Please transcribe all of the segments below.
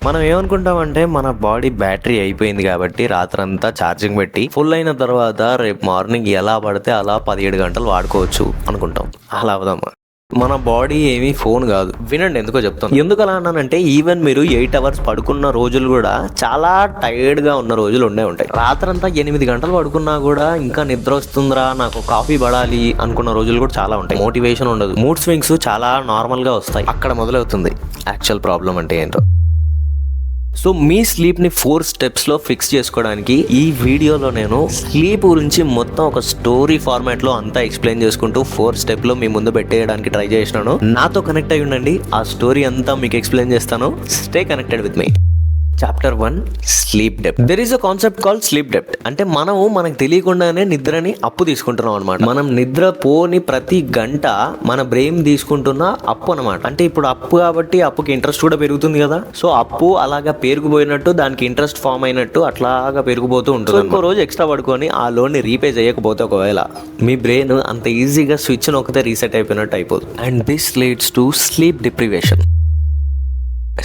మనం ఏమనుకుంటామంటే మన బాడీ బ్యాటరీ అయిపోయింది కాబట్టి రాత్రంతా ఛార్జింగ్ పెట్టి ఫుల్ అయిన తర్వాత రేపు మార్నింగ్ ఎలా పడితే అలా 17 గంటలు వాడుకోవచ్చు అనుకుంటాం. అలా అవదమ్మా. మన బాడీ ఏమీ ఫోన్ కాదు. వినండి ఎందుకో చెప్తాను. ఎందుకు అలా అన్నానంటే ఈవెన్ మీరు 8 అవర్స్ పడుకున్న రోజులు కూడా చాలా టైర్డ్గా ఉన్న రోజులు ఉండే ఉంటాయి. రాత్రంతా 8 గంటలు పడుకున్నా కూడా ఇంకా నిద్ర వస్తుందిరా, నాకు కాఫీ పడాలి అనుకున్న రోజులు కూడా చాలా ఉంటాయి. మోటివేషన్ ఉండదు, మూడ్ స్వింగ్స్ చాలా నార్మల్గా వస్తాయి. అక్కడ మొదలవుతుంది యాక్చువల్ ప్రాబ్లం అంటే ఏంటో. సో మీ స్లీప్ని 4 స్టెప్స్లో ఫిక్స్ చేసుకోవడానికి ఈ వీడియోలో నేను స్లీప్ గురించి మొత్తం ఒక స్టోరీ ఫార్మాట్లో అంతా ఎక్స్ప్లెయిన్ చేసుకుంటూ 4 స్టెప్లో మీ ముందు పెట్టేయడానికి ట్రై చేసినాను. నాతో కనెక్ట్ అయ్యి ఉండండి, ఆ స్టోరీ అంతా మీకు ఎక్స్ప్లెయిన్ చేస్తాను. Stay connected with me. Chapter 1 sleep depth. There is a concept called sleep depth. అంటే మనకు తెలియకుండానే నిద్రని అప్పు తీసుకుంటున్నాం అనమాట. మనం నిద్ర పోని ప్రతి గంట మన బ్రెయిన్ తీసుకుంటున్న అప్పు అనమాట. అంటే ఇప్పుడు అప్పు కాబట్టి అప్పుకి ఇంట్రెస్ట్ కూడా పెరుగుతుంది కదా. సో అప్పు అలాగా పెరిగిపోయినట్టు దానికి ఇంట్రెస్ట్ ఫామ్ అయినట్టు అట్లాగా పెరిగిపోతూ ఉంటుంది. ఇంకో రోజు ఎక్స్ట్రా పడుకొని ఆ లోన్ ని రీపే చేయకపోతే ఒకవేళ మీ బ్రెయిన్ అంత ఈజీగా స్విచ్ నొక్కితే రీసెట్ అయిపోయినట్టు అయిపోతుంది. And this leads to sleep deprivation.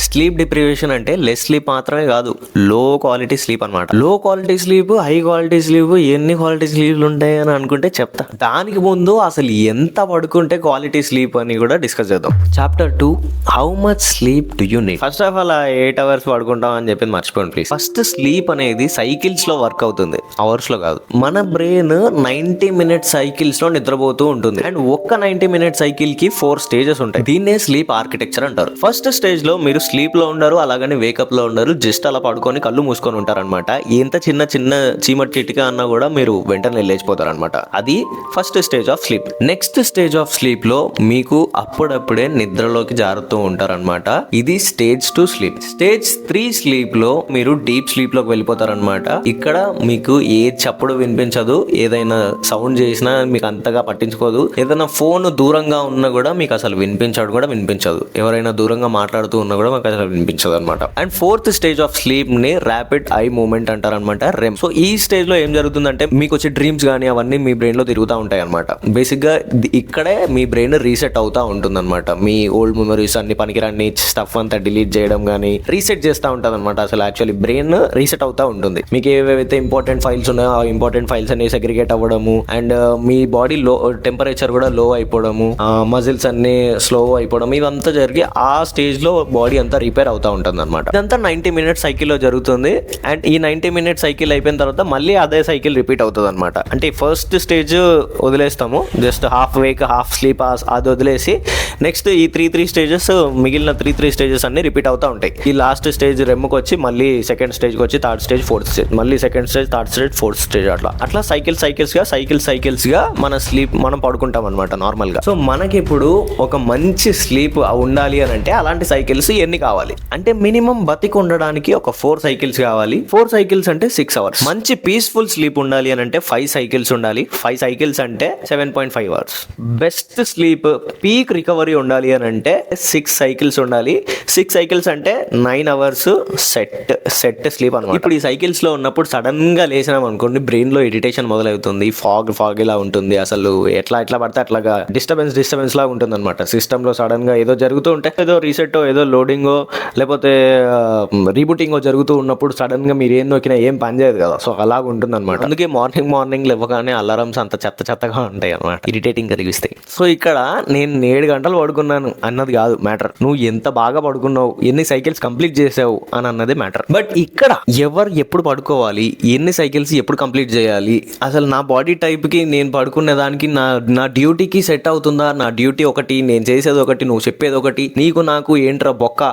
Sleep deprivation అంటే లెస్ స్లీప్ మాత్రమే కాదు, లో క్వాలిటీ స్లీప్ అనమాట. లో quality sleep, high quality sleep, ఎన్ని క్వాలిటీ స్లీప్లు ఉంటాయి అని అనుకుంటే చెప్తా. దానికి ముందు అసలు ఎంత పడుకుంటే క్వాలిటీ స్లీప్ అని కూడా డిస్కస్ చేద్దాం. Chapter 2 how much sleep do you need. First of all 8 hours పడుకుంటాం అని చెప్పింది మర్చిపోండి ప్లీజ్. ఫస్ట్ స్లీప్ అనేది సైకిల్స్ లో వర్క్ అవుతుంది, అవర్స్ లో కాదు. మన బ్రెయిన్ 90 మినిట్స్ సైకిల్స్ లో నిద్రపోతూ ఉంటుంది. అండ్ ఒక్క 90 మినిట్ సైకిల్ కి 4 స్టేజెస్ ఉంటాయి. దీన్నే స్లీప్ ఆర్కిటెక్చర్ అంటారు. ఫస్ట్ స్టేజ్ లో మీరు స్లీప్ లో ఉండరు, అలాగని వేకప్ లో ఉండరు, జస్ట్ అలా పడుకొని కళ్ళు మూసుకొని ఉంటారు అనమాట. ఎంత చిన్న చీమట్ చిటిక అన్నా కూడా మీరు వెంటనే లేచిపోతారు అనమాట. అది first stage of sleep. Next stage of sleep లో మీకు అప్పుడప్పుడే నిద్రలోకి జారుతూ ఉంటారనమాట. ఇది స్టేజ్ 2 స్లీప్. స్టేజ్ 3 స్లీప్ లో మీరు డీప్ స్లీప్ లోకి వెళ్ళిపోతారనమాట. ఇక్కడ మీకు ఏ చప్పుడు వినిపించదు, ఏదైనా సౌండ్ చేసినా మీకు అంతగా పట్టించుకోదు, ఏదైనా ఫోన్ దూరంగా ఉన్నా కూడా మీకు అసలు వినిపించదు, ఎవరైనా దూరంగా మాట్లాడుతూ ఉన్నా కూడా అసలు వినిపించదు అనమాట. And 4th stage of sleep ని ర్యాపిడ్ ఐ మూవ్మెంట్ అంటారనమాట, రెమ్. సో ఈ స్టేజ్ లో ఏం జరుగుతుందంటే మీకు వచ్చే డ్రీమ్స్ కానీ అవన్నీ మీ బ్రెయిన్ లో తిరుగుతూ ఉంటాయి అనమాట. బేసిక్ గా ఇక్కడే మీ బ్రెయిన్ రీసెట్ అవుతా ఉంటుంది అనమాట. మీ ఓల్డ్ మెమరీస్ అన్ని పనికిరాని స్టఫ్ అంతా డిలీట్ చేయడం కానీ రీసెట్ చేస్తూ ఉంటుంది అనమాట. అసలు యాక్చువల్లీ బ్రెయిన్ రీసెట్ అవుతా ఉంటుంది. మీకు ఏవైతే ఇంపార్టెంట్ ఫైల్స్ ఉన్నాయో ఆ ఇంపార్టెంట్ ఫైల్స్ అన్ని సెగ్రిగేట్ అవ్వడము, అండ్ మీ బాడీ లో టెంపరేచర్ కూడా లో అయిపోవడము, మజిల్స్ అన్ని స్లో అయిపోవడం, ఇదంతా జరిగి ఆ స్టేజ్ లో బాడీ అంతా రిపేర్ అవుతా ఉంటుంది అనమాట. ఇదంతా 90 మినిట్స్ సైకిల్ లో జరుగుతుంది. అండ్ ఈ 90 మినిట్స్ సైకిల్ అయిపోయిన తర్వాత మళ్ళీ అదే సైకిల్ రిపీట్ అవుతుంది అనమాట. అంటే ఫస్ట్ స్టేజ్ వదిలేస్తాము, just half wake half sleep అది వదిలేసి నెక్స్ట్ ఈ 3 స్టేజెస్, మిగిలిన 3 స్టేజెస్ అన్ని రిపీట్ అవుతా ఉంటాయి. ఈ లాస్ట్ స్టేజ్ రెమ్కి వచ్చి మళ్ళీ సెకండ్ స్టేజ్కి వచ్చి థర్డ్ స్టేజ్, 4th స్టేజ్, మళ్ళీ second stage, third stage, 4th stage, అట్లా సైకిల్స్ గా మన స్లీప్ మనం పడుకుంటాం అనమాట నార్మల్ గా. సో మనకి ఇప్పుడు ఒక మంచి స్లీప్ ఉండాలి అని అంటే అలాంటి సైకిల్స్ ఎన్ని కావాలి అంటే మినిమం బతికి ఉండడానికి ఒక 4 సైకిల్స్ కావాలి. 4 సైకిల్స్ అంటే 6 అవర్స్. మంచి పీస్ఫుల్ స్లీప్ ఉండాలి అని అంటే 5 సైకిల్స్ ఉండాలి. 5 సైకిల్స్ అంటే 7.5 hours. Best sleep peak recovery ఉండాలి అని అంటే 6 సైకిల్స్ ఉండాలి. 6 సైకిల్స్ అంటే 9 అవర్స్ సెట్ స్లీప్ అనమాట. ఇప్పుడు ఈ సైకిల్స్ లో ఉన్నప్పుడు సడన్ గా లేచినాం అనుకోండి, బ్రెయిన్ లో ఇరిటేషన్ మొదలవుతుంది, ఫాగ్ ఇలా ఉంటుంది. అసలు ఎట్లా పడితే అట్లాగా డిస్టర్బెన్స్ లాగా ఉంటుంది అనమాట. సిస్టమ్ లో సడన్ గా ఏదో జరుగుతూ ఉంటే, ఏదో రీసెట్, ఏదో లోడింగ్, లేకపోతే రీబూటింగ్ జరుగుతూ ఉన్నప్పుడు సడన్ గా మీరు ఏం నొక్కినా ఏం పని చేయదు కదా. సో అలాగ ఉంటుంది అనమాట. అందుకే మార్నింగ్ లేవగానే అలారమ్స్ అంత చెత్తగా ఉంటాయి అనమాట, ఇరిటేటింగ్ కలిగిస్తాయి. సో ఇక్కడ నేను 7 గంటలు పడుకున్నాను అన్నది కాదు మ్యాటర్, నువ్వు ఎంత బాగా పడుకున్నావు, ఎన్ని సైకిల్స్ కంప్లీట్ చేసావు అని అన్నది మ్యాటర్. బట్ ఇక్కడ ఎవరు ఎప్పుడు పడుకోవాలి, ఎన్ని సైకిల్స్ ఎప్పుడు కంప్లీట్ చేయాలి, అసలు నా బాడీ టైప్ కి నేను పడుకునే దానికి నా డ్యూటీకి సెట్ అవుతుందా, నా డ్యూటీ ఒకటి, నేను చేసేది ఒకటి, నువ్వు చెప్పేది ఒకటి, నీకు నాకు ఏంట్రా బొక్క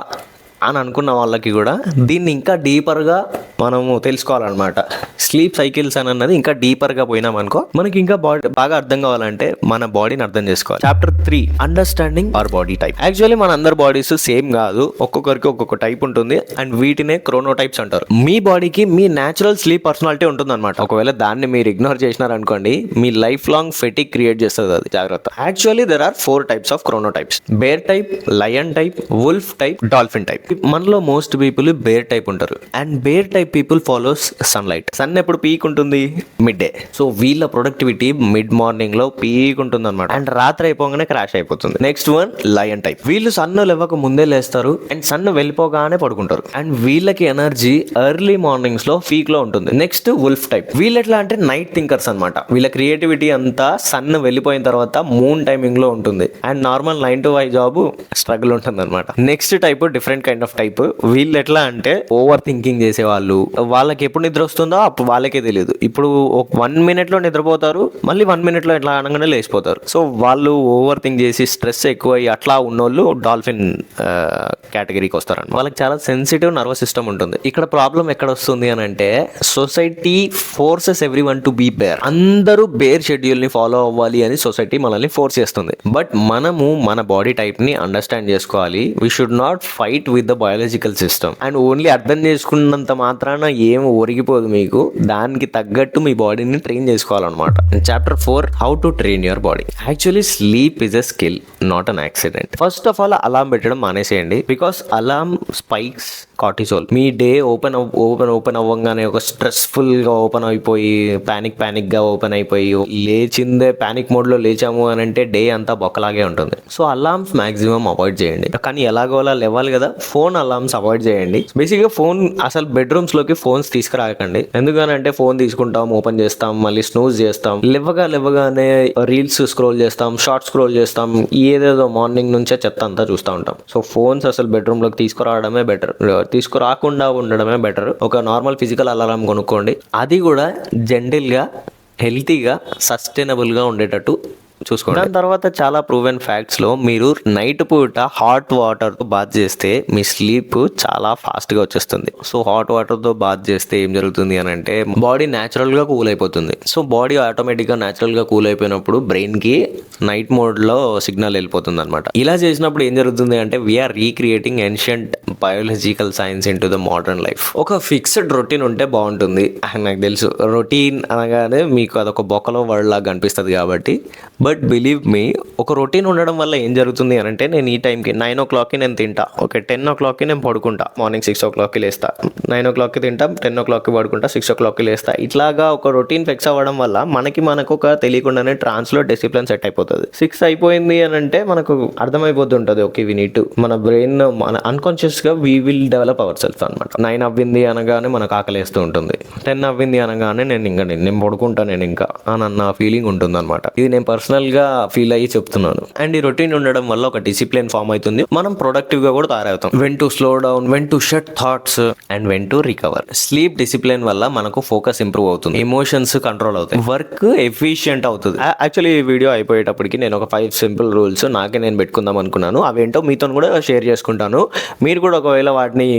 అని అనుకున్న వాళ్ళకి కూడా దీన్ని ఇంకా డీపర్గా మనము తెలుసుకోవాలన్నమాట. స్లీప్ సైకిల్స్ అని అన్నది ఇంకా డీపర్గా పోయినామనుకో మనకి ఇంకా బాగా అర్థం కావాలంటే మన బాడీని అర్థం చేసుకోవాలి. Chapter 3 understanding our body type. Actually మన అందరి బాడీస్ సేమ్ కాదు, ఒక్కొక్కరికి ఒక్కొక్క టైప్ ఉంటుంది. అండ్ వీటినే క్రోనోటైప్స్ అంటారు. మీ బాడీకి మీ న్యాచురల్ స్లీప్ పర్సనాలిటీ ఉంటుంది అనమాట. ఒకవేళ దాన్ని మీరు ఇగ్నోర్ చేసినారనుకోండి, మీ లైఫ్ లాంగ్ ఫెటిక్ క్రియేట్ చేస్తుంది, అది జాగ్రత్త. Actually there are 4 types of chronotypes: bear type, lion type, wolf type, dolphin type. మనలో మోస్ట్ పీపుల్ బేర్ టైప్ ఉంటారు. And bear type type people follows sunlight. Sun ఎప్పుడు peak ఉంటుంది? Mid day. So వీళ్ళ productivity mid morning లో peak ఉంటుంది అనమాట, and రాత్రి అయిపోగానే క్రాష్ అయిపోతుంది. Next one lion type. వీళ్ళు సన్ లేవక ముందే లేస్తారు అండ్ సన్ వెళ్ళిపోగానే పడుకుంటారు, అండ్ వీళ్ళకి ఎనర్జీ ఎర్లీ మార్నింగ్స్ లో పీక్ లో ఉంటుంది. Next wolf type. వీళ్ళు ఎట్లా అంటే నైట్ థింకర్స్ అనమాట. వీళ్ళ క్రియేటివిటీ అంతా సన్ వెళ్ళిపోయిన తర్వాత మూన్ టైమింగ్ లో ఉంటుంది, and normal 9 to 5 job struggle ఉంటుంది అనమాట. Next type different kind of type. వీళ్ళు ఎట్లా అంటే ఓవర్ థింకింగ్ చేసే వాళ్ళు. వాళ్ళకి ఎప్పుడు నిద్ర వస్తుందో అప్పుడు వాళ్ళకే తెలియదు. ఇప్పుడు 1 minute లో నిద్రపోతారు, మళ్ళీ 1 minute లో ఎట్లా అనగానే లేచిపోతారు. సో వాళ్ళు ఓవర్ థింక్ చేసి స్ట్రెస్ ఎక్కువ అట్లా ఉన్నోళ్ళు డాల్ఫిన్ కేటగిరీకి వస్తారన్నమాట. వాళ్ళకి చాలా సెన్సిటివ్ నర్వస్ సిస్టమ్ ఉంటుంది. ఇక్కడ ప్రాబ్లం ఎక్కడ వస్తుంది అని అంటే society forces everyone to be bare. అందరూ బేర్ షెడ్యూల్ ని ఫాలో అవ్వాలి అని సొసైటీ మనల్ని ఫోర్స్ చేస్తుంది. బట్ మనము మన బాడీ టైప్ ని అండర్స్టాండ్ చేసుకోవాలి. We should not fight with the biological system. And only అర్థం చేసుకున్నంత మాత్రాన ఏం ఒరిగిపోదు మీకు. దానికి తగ్గట్టు మీ బాడీని ట్రైన్ చేసుకోవాలన్నమాట. Chapter 4 how to train your body. Actually sleep is a skill, not an accident. First of all alarm పెట్టడం మానేసేయండి, బికాస్ అలారం స్పైక్స్ కార్టిసోల్. మీ డే ఓపెన్ అవ్వగానే ఒక స్ట్రెస్ఫుల్ గా ఓపెన్ అయిపోయి పానిక్ గా ఓపెన్ అయిపోయి లేచిందే పానిక్ మోడ్ లో లేచాము అని అంటే డే అంతా బొక్కలాగే ఉంటుంది. సో అలార్మ్స్ మాక్సిమం అవాయిడ్ చేయండి. కానీ ఎలాగో అలా లేవాలి కదా, ఫోన్ అలార్మ్స్ అవాయిడ్ చేయండి. బేసిక్ గా ఫోన్ అసలు బెడ్రూమ్స్ లోకి ఫోన్స్ తీసుకురాకండి. ఎందుకనంటే ఫోన్ తీసుకుంటాం, ఓపెన్ చేస్తాం, మళ్ళీ స్నూజ్ చేస్తాం, లేవగానే రీల్స్ స్క్రోల్ చేస్తాం, షార్ట్స్ స్క్రోల్ చేస్తాం, ఏదేదో మార్నింగ్ నుంచే చెత్త అంతా చూస్తూ ఉంటాం. సో ఫోన్స్ అసలు బెడ్రూమ్ లోకి తీసుకురావడమే బెటర్, తీసుకురాకుండా ఉండడమే బెటర్. ఒక నార్మల్ ఫిజికల్ అలారం కొనుక్కోండి, అది కూడా జెంటిల్ గా, హెల్తీగా, సస్టైనబుల్ గా ఉండేటట్టు చూసుకోండి. దాని తర్వాత చాలా ప్రూవెన్ ఫ్యాక్ట్స్ లో మీరు నైట్ పూట హాట్ వాటర్ తో బాత్ చేస్తే మీ స్లీప్ చాలా ఫాస్ట్ గా వచ్చేస్తుంది. సో హాట్ వాటర్ తో బాత్ చేస్తే ఏం జరుగుతుంది అని అంటే బాడీ న్యాచురల్ గా కూల్ అయిపోతుంది. సో బాడీ ఆటోమేటిక్ గా న్యాచురల్ గా కూల్ అయిపోయినప్పుడు బ్రెయిన్ కి నైట్ మోడ్ లో సిగ్నల్ వెళ్ళిపోతుంది అనమాట. ఇలా చేసినప్పుడు ఏం జరుగుతుంది అంటే we are recreating ancient biological science into the modern life. ఒక ఫిక్స్డ్ రొటీన్ ఉంటే బాగుంటుంది. నాకు తెలుసు రొటీన్ అనగానే మీకు అదొక బొక్కలో వర్డ్ లాగా కనిపిస్తుంది కాబట్టి, బట్ బిలీవ్ మీ, ఒక రొటీన్ ఉండడం వల్ల ఏం జరుగుతుంది అని అంటే నేను ఈ టైంకి 9 o'clockకి నేను తింటా, ఓకే 10 o'clockకి నేను పడుకుంటా, మార్నింగ్ 6 o'clockకి లేస్తా, 9 o'clockకి తింటా, 10 o'clockకి పడుకుంటా, 6 o'clockకి లేస్తా. ఇట్లాగా ఒక రొటీన్ ఫిక్స్ అవ్వడం వల్ల మనకు ఒక తెలియకుండానే ట్రాన్స్లో డిసిప్లిన్ సెట్ అయిపోతుంది. 6 అయిపోయింది అని అంటే మనకు అర్థమైపోతుంటుంది, ఓకే వి నీడ్ టు, మన బ్రెయిన్ మన అన్కాన్షియస్ గా we will develop our self అనమాట. 9 అవ్వింది అనగానే మనకు ఆకలేస్తూ ఉంటుంది, 10 అవ్వింది అనగానే నేను పడుకుంటా, నేను ఇంకా అన్న ఫీలింగ్ ఉంటుంది అనమాట. ఇది నేను పర్సనల్ గా ఫీల్ అయ్యి చెప్తున్నాను. అండ్ ఈ రొటీన్ ఉండడం వల్ల ఒక డిసిప్లిన్ ఫామ్ అవుతుంది. మనం ప్రొడక్టివ్ గా కూడా తయారవుతాం. When to slow down, when to shut thoughts and when to recover. Sleep discipline వల్ల మనకు ఫోకస్ ఇంప్రూవ్ అవుతుంది, ఎమోషన్స్ కంట్రోల్ అవుతాయి, వర్క్ ఎఫిషియెంట్ అవుతుంది. యాక్చువల్లీ ఈ వీడియో అయిపోయేటప్పటికి నేను ఒక 5 సింపుల్ రూల్స్ నాకే నేను పెట్టుకుందాం అనుకున్నాను. అవేంటో మీతో కూడా షేర్ చేసుకుంటాను. మీరు కూడా ఒకవేళ వాటిని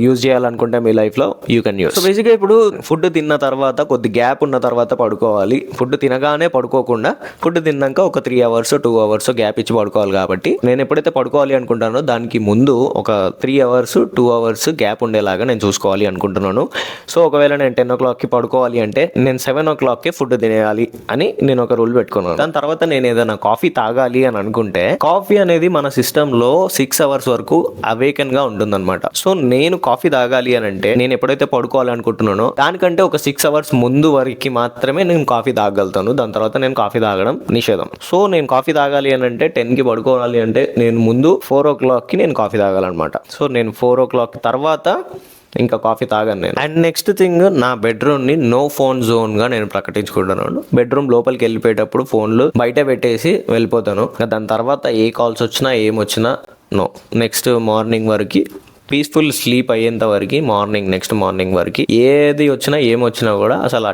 యూజ్ చేయాలనుకుంటే మీ లైఫ్ లో యూ కెన్ యూజ్. సో బేసిక్గా ఇప్పుడు ఫుడ్ తిన్న తర్వాత కొద్ది గ్యాప్ ఉన్న తర్వాత పడుకోవాలి. ఫుడ్ తినగానే పడుకోకుండా ఫుడ్ తిన్నాక ఒక 3 hours 2 hours గ్యాప్ ఇచ్చి పడుకోవాలి. కాబట్టి నేను ఎప్పుడైతే పడుకోవాలి అనుకుంటానో దానికి ముందు ఒక 3 hours 2 hours గ్యాప్ ఉండేలాగా నేను చూసుకోవాలి అనుకుంటున్నాను. సో ఒకవేళ నేను 10 o'clockకి పడుకోవాలి అంటే నేను 7 o'clockకి ఫుడ్ తినేయాలి అని నేను ఒక రూల్ పెట్టుకున్నాను. దాని తర్వాత నేను ఏదైనా కాఫీ తాగాలి అని అనుకుంటే కాఫీ అనేది మన సిస్టమ్ లో 6 hours వరకు అవేకన్ గా ఉంటుందన్నమాట. సో నేను కాఫీ తాగాలి అని అంటే నేను ఎప్పుడైతే పడుకోవాలి అనుకుంటున్నానో దానికంటే ఒక 6 hours ముందు వరకు మాత్రమే నేను కాఫీ తాగలుగుతాను. దాని తర్వాత నేను కాఫీ తాగడం నిషేధం. సో నేను కాఫీ తాగాలి అని అంటే 10కి పడుకోవాలి అంటే నేను ముందు 4 o'clockకి నేను కాఫీ తాగాలన్నమాట. సో నేను 4 o'clock తర్వాత ఇంకా కాఫీ తాగాను నేను. అండ్ నెక్స్ట్ థింగ్, నా బెడ్రూమ్ ని నో ఫోన్ జోన్ గా నేను ప్రకటించుకుంటున్నాను. బెడ్రూమ్ లోపలికి వెళ్ళిపోయేటప్పుడు ఫోన్లు బయట పెట్టేసి వెళ్ళిపోతాను. దాని తర్వాత ఏ కాల్స్ వచ్చినా ఏమొచ్చినా నో. నెక్స్ట్ మార్నింగ్ వరకు పీస్ఫుల్ స్లీప్ అయ్యేంత వరకు నెక్స్ట్ మార్నింగ్ వరకు ఏది వచ్చినా ఏమొచ్చినా కూడా అసలు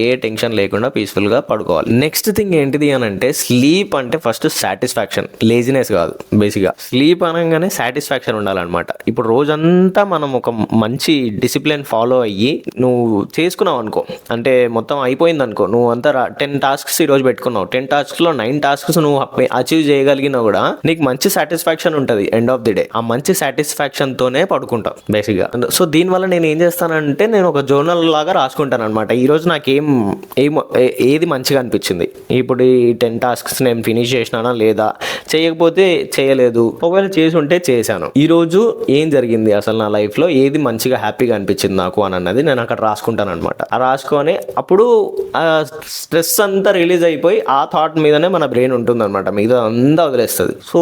ఏ టెన్షన్ లేకుండా పీస్ఫుల్ గా పడుకోవాలి. నెక్స్ట్ థింగ్ ఏంటిది అని అంటే స్లీప్ అంటే ఫస్ట్ సాటిస్ఫాక్షన్, లేజినెస్ కాదు. బేసిక్ గా స్లీప్ అనగానే సాటిస్ఫాక్షన్ ఉండాలన్నమాట. ఇప్పుడు రోజంతా మనం ఒక మంచి డిసిప్లిన్ ఫాలో అయ్యి నువ్వు చేసుకున్నావు అనుకో, అంటే మొత్తం అయిపోయింది అనుకో, నువ్వు అంతా 10 tasks ఈ రోజు పెట్టుకున్నావు, 10 tasks లో 9 tasks నువ్వు అచీవ్ చేయగలిగినా కూడా నీకు మంచి సాటిస్ఫాక్షన్ ఉంటుంది ఎండ్ ఆఫ్ ది డే. ఆ మంచి సాటిస్ఫాక్షన్ ఆలోచనతోనే పడుకుంటా బేసిక్గా. సో దీనివల్ల నేను ఏం చేస్తానంటే నేను ఒక జర్నల్ లాగా రాసుకుంటాను అనమాట. ఈరోజు నాకు ఏది మంచిగా అనిపించింది, ఇప్పుడు ఈ 10 టాస్క్స్ నేను ఫినిష్ చేసినానా లేదా, చేయకపోతే చేయలేదు, ఒకవేళ చేసి ఉంటే చేశాను, ఈరోజు ఏం జరిగింది అసలు నా లైఫ్లో, ఏది మంచిగా హ్యాపీగా అనిపించింది నాకు అని అన్నది నేను అక్కడ రాసుకుంటాను అనమాట. రాసుకొని అప్పుడు ఆ స్ట్రెస్ అంతా రిలీజ్ అయిపోయి ఆ థాట్ మీదనే మన బ్రెయిన్ ఉంటుంది అనమాట, మిగతా అంతా వదిలేస్తుంది. సో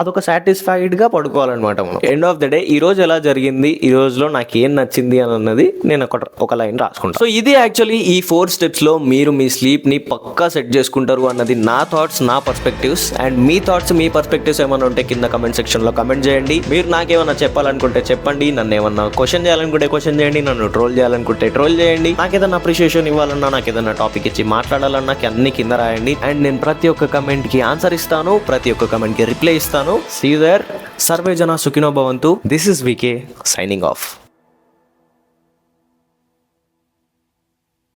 అదొక సాటిస్ఫైడ్గా పడుకోవాలన్నమాట మనం. ఎండ్ ఆఫ్ ద డే ఈ రోజు ఎలా జరిగింది, ఈ రోజులో నాకు ఏం నచ్చింది అని అన్నది నేను ఒక లైన్ రాసుకుంటాను. సో ఇది యాక్చువల్లీ ఈ 4 స్టెప్స్లో మీరు మీ స్లీప్ని పక్కా సెట్ చేసుకుంటారు అన్నది నా థాట్స్, నా perspectives. And me thoughts, me perspectives ఏమైనా ఉంటే కింద కమెంట్ సెక్షన్లో కమెంట్ చేయండి. మీరు నాకేమన్నా చెప్పాలనుకుంటే చెప్పండి, నన్ను ఏమన్నా క్వశ్చన్ చేయాలనుకుంటే క్వశ్చన్ చేయండి, నన్ను ట్రోల్ చేయాలనుకుంటే ట్రోల్ చేయండి, నాకు ఏదైనా అప్రిషియేషన్ ఇవ్వాలన్నా, నాకు ఏదైనా టాపిక్ ఇచ్చి మాట్లాడాలన్నా అన్ని కింద రాయండి. అండ్ నేను ప్రతి ఒక్క కమెంట్కి ఆన్సర్ ఇస్తాను, ప్రతి ఒక్క కమెంట్కి రిప్లై ఇస్తాను. See you there. సర్వే జన సుఖినో భవంతు. This is VK signing of.